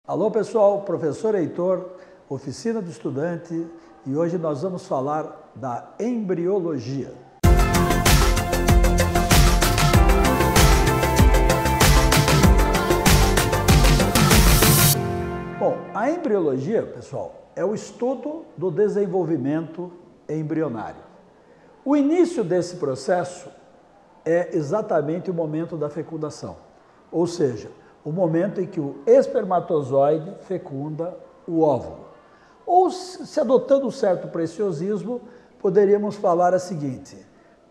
Alô pessoal, professor Heitor, oficina do estudante, e hoje nós vamos falar da embriologia. Bom, a embriologia, pessoal, é o estudo do desenvolvimento embrionário. O início desse processo é exatamente o momento da fecundação, ou seja, o momento em que o espermatozoide fecunda o óvulo. Ou, se adotando um certo preciosismo, poderíamos falar a seguinte: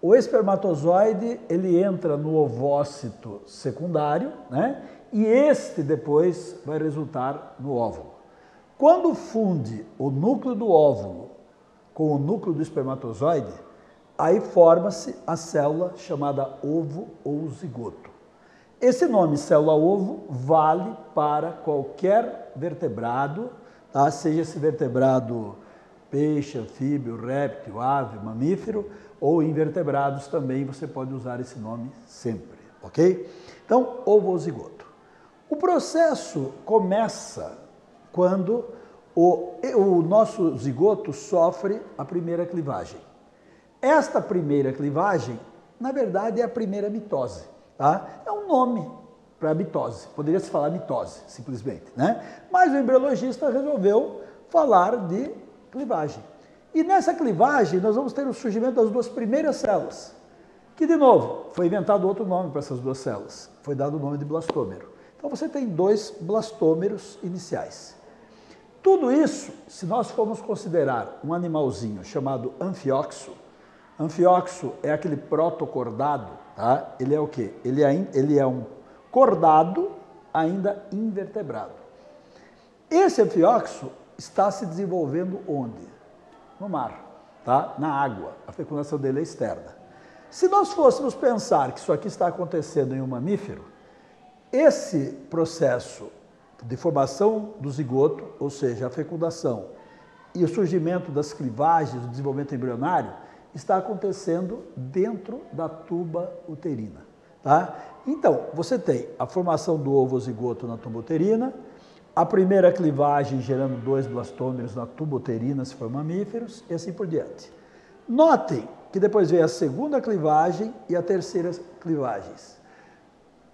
o espermatozoide ele entra no ovócito secundário, né? E este depois vai resultar no óvulo. Quando funde o núcleo do óvulo com o núcleo do espermatozoide, aí forma-se a célula chamada ovo ou zigoto. Esse nome célula-ovo vale para qualquer vertebrado, tá? Seja esse vertebrado peixe, anfíbio, réptil, ave, mamífero, ou invertebrados também você pode usar esse nome sempre, ok? Então, ovo ou zigoto. O processo começa quando o nosso zigoto sofre a primeira clivagem. Esta primeira clivagem, na verdade, é a primeira mitose. Tá? É um nome para a mitose, poderia se falar mitose, simplesmente, né? Mas o embriologista resolveu falar de clivagem. E nessa clivagem nós vamos ter o surgimento das duas primeiras células, que de novo, foi inventado outro nome para essas duas células, foi dado o nome de blastômero. Então você tem dois blastômeros iniciais. Tudo isso, se nós formos considerar um animalzinho chamado anfióxo, anfióxo é aquele protocordado, tá? Ele é o quê? Ele é um cordado ainda invertebrado. Esse anfióxo está se desenvolvendo onde? No mar, tá? Na água. A fecundação dele é externa. Se nós fôssemos pensar que isso aqui está acontecendo em um mamífero, esse processo de formação do zigoto, ou seja, a fecundação e o surgimento das clivagens, do desenvolvimento embrionário, está acontecendo dentro da tuba uterina, tá? Então, você tem a formação do ovo zigoto na tuba uterina, a primeira clivagem gerando dois blastômeros na tuba uterina, se for mamíferos, e assim por diante. Notem que depois vem a segunda clivagem e a terceira clivagens.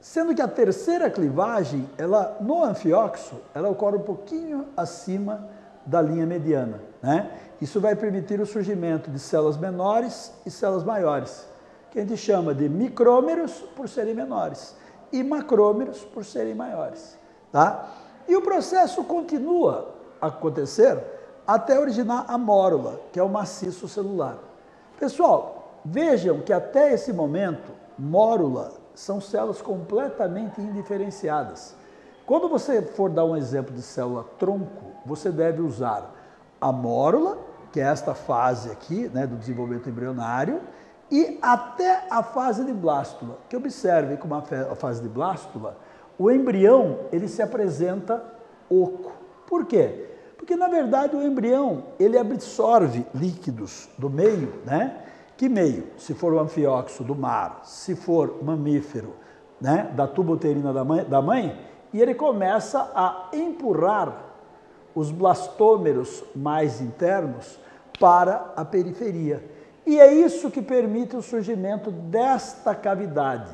Sendo que a terceira clivagem, ela, no anfióxo, ela ocorre um pouquinho acima da linha mediana, né? Isso vai permitir o surgimento de células menores e células maiores, que a gente chama de micrômeros por serem menores e macrômeros por serem maiores, tá? E o processo continua a acontecer até originar a mórula, que é o maciço celular. Pessoal, vejam que até esse momento, mórula são células completamente indiferenciadas. Quando você for dar um exemplo de célula-tronco, você deve usar a mórula, que é esta fase aqui, né, do desenvolvimento embrionário, e até a fase de blástula. Que observem como a fase de blástula, o embrião ele se apresenta oco. Por quê? Porque, na verdade, o embrião ele absorve líquidos do meio, né? Que meio? Se for o anfióxo do mar, se for mamífero, né, da tuba uterina da mãe, e ele começa a empurrar os blastômeros mais internos para a periferia. E é isso que permite o surgimento desta cavidade.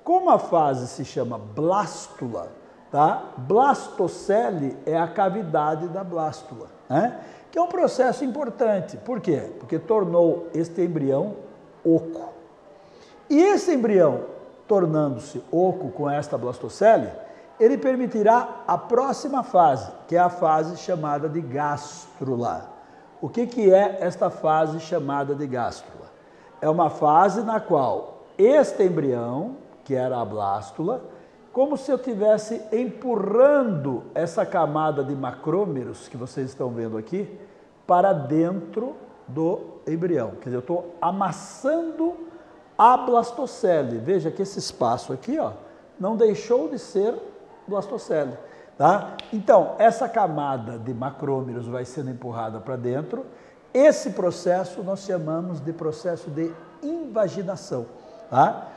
Como a fase se chama blástula, tá? Blastocele é a cavidade da blástula, né? Que é um processo importante. Por quê? Porque tornou este embrião oco. E esse embrião, tornando-se oco com esta blastocele, ele permitirá a próxima fase, que é a fase chamada de gástrula. O que é esta fase chamada de gástrula? É uma fase na qual este embrião, que era a blástula, como se eu estivesse empurrando essa camada de macrômeros que vocês estão vendo aqui para dentro do embrião. Quer dizer, eu estou amassando a blastocele. Veja que esse espaço aqui, ó, não deixou de ser blastocele, tá? Então, essa camada de macrômeros vai sendo empurrada para dentro. Esse processo nós chamamos de processo de invaginação, tá?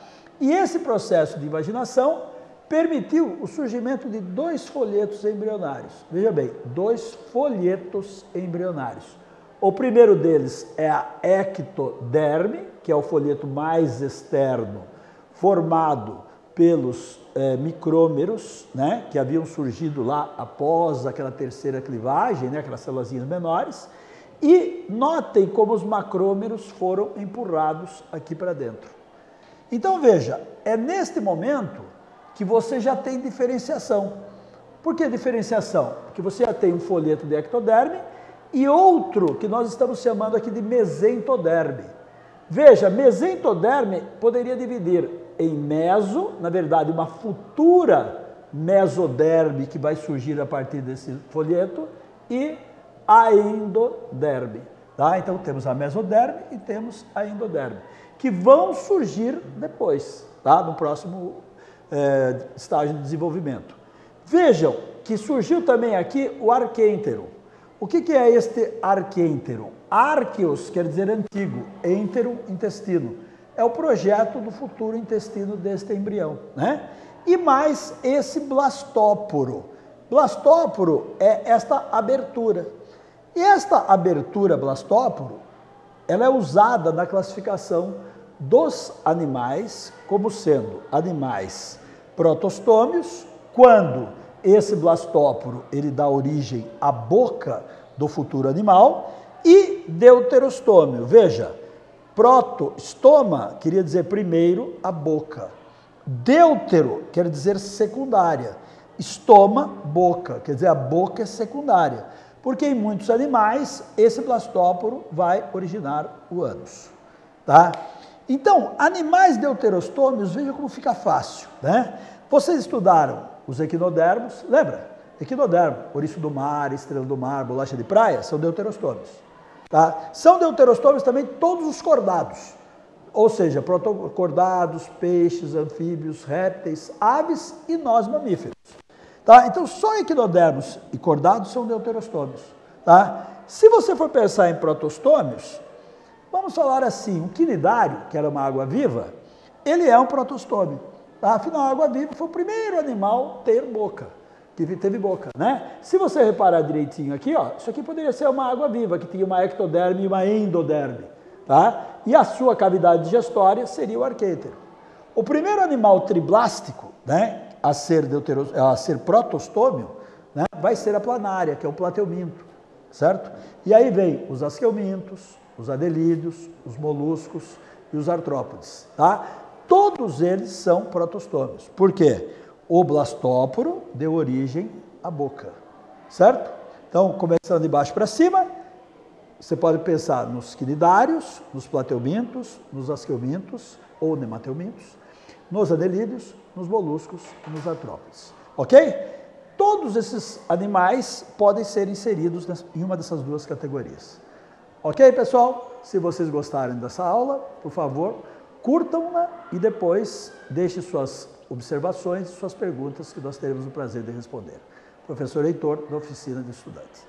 E esse processo de invaginação permitiu o surgimento de 2 folhetos embrionários. Veja bem, 2 folhetos embrionários. O primeiro deles é a ectoderme, que é o folheto mais externo, formado pelos micrômeros, né, que haviam surgido lá após aquela terceira clivagem, né, aquelas célulazinhas menores. E notem como os macrômeros foram empurrados aqui para dentro. Então veja, é neste momento que você já tem diferenciação. Por que diferenciação? Porque você já tem um folheto de ectoderme e outro que nós estamos chamando aqui de mesentoderme. Veja, mesentoderme poderia dividir em meso, na verdade uma futura mesoderme que vai surgir a partir desse folheto, e a endoderme. Tá? Então temos a mesoderme e temos a endoderme, que vão surgir depois, tá? No próximo estágio de desenvolvimento. Vejam que surgiu também aqui o arquêntero. O que é este arquêntero? Arqueos quer dizer antigo, êntero, intestino. É o projeto do futuro intestino deste embrião, né? E mais esse blastóporo. Blastóporo é esta abertura. E esta abertura blastóporo, ela é usada na classificação dos animais como sendo animais protostômios, quando esse blastóporo ele dá origem à boca do futuro animal, e deuterostômio. Veja, protoestoma queria dizer primeiro a boca, deutero quer dizer secundária, estoma, boca, quer dizer a boca é secundária, porque em muitos animais esse blastóporo vai originar o ânus, tá? Então, animais deuterostômios, veja como fica fácil, né? Vocês estudaram os equinodermos, lembra? Equinodermo, ouriço do mar, estrela do mar, bolacha de praia, são deuterostômios, tá? São deuterostômios também todos os cordados, ou seja, protocordados, peixes, anfíbios, répteis, aves e nós mamíferos. Tá? Então, só equinodermos e cordados são deuterostômios. Tá? Se você for pensar em protostômios, vamos falar assim, o quinidário, que era uma água-viva, ele é um protostômio. Tá? Afinal, a água-viva foi o primeiro animal a ter boca, que teve boca. Né? Se você reparar direitinho aqui, ó, isso aqui poderia ser uma água-viva, que tinha uma ectoderme e uma endoderme. Tá? E a sua cavidade digestória seria o arquêntero. O primeiro animal triblástico, né, a ser protostômio, né, vai ser a planária, que é o plateuminto, certo? E aí vem os asqueumintos, os adelídeos, os moluscos e os artrópodes, tá? Todos eles são protostômios. Por quê? O blastóporo deu origem à boca, certo? Então, começando de baixo para cima, você pode pensar nos quinidários, nos plateumintos, nos asqueumintos ou nemateumintos, nos adelídeos, nos moluscos e nos artrópodes. Ok? Todos esses animais podem ser inseridos em uma dessas duas categorias. Ok, pessoal? Se vocês gostarem dessa aula, por favor, curtam-na e depois deixem suas observações, suas perguntas, que nós teremos o prazer de responder. Professor Heitor, da Oficina de Estudante.